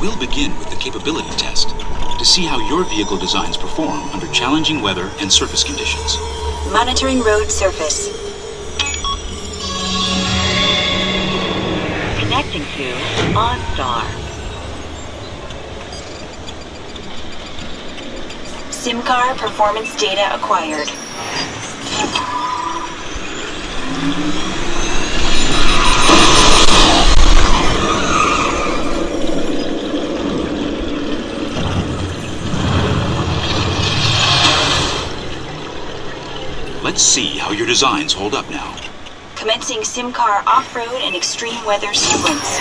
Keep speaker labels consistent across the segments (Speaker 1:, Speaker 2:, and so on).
Speaker 1: We'll begin with the capability test to see how your vehicle designs perform under challenging weather and surface conditions.
Speaker 2: Monitoring road surface.
Speaker 3: Connecting to OnStar.
Speaker 2: SIM-car performance data acquired.
Speaker 1: Let's see how your designs hold up now.
Speaker 2: Commencing SIM-car off-road and extreme weather sequence.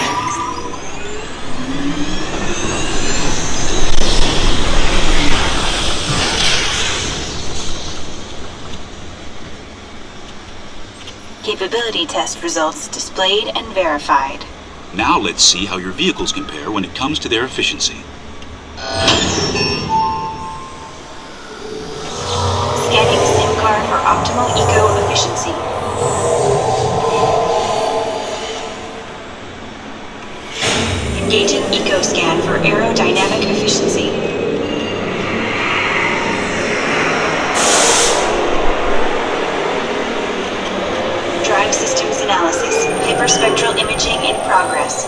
Speaker 2: Capability test results displayed and verified.
Speaker 1: Now let's see how your vehicles compare when it comes to their efficiency.
Speaker 2: Scanning SIM-car for optimal eco-efficiency. Engaging EcoScan for aerodynamic efficiency. Drive systems analysis. Hyperspectral imaging in progress.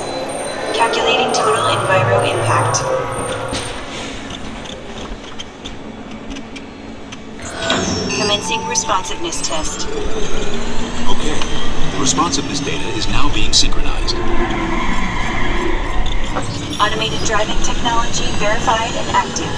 Speaker 2: Calculating total enviro impact. Commencing responsiveness test.
Speaker 1: Okay, the responsiveness data is now being synchronized.
Speaker 2: Automated driving technology verified and active.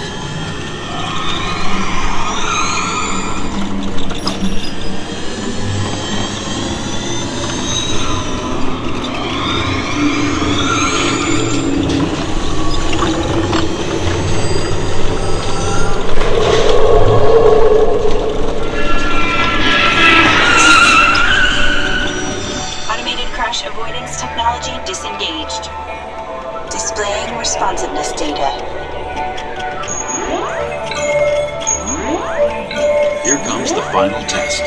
Speaker 2: Automated crash avoidance technology disengaged. Displaying responsiveness data.
Speaker 1: Here comes the final test.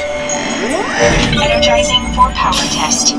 Speaker 2: Energizing for power test.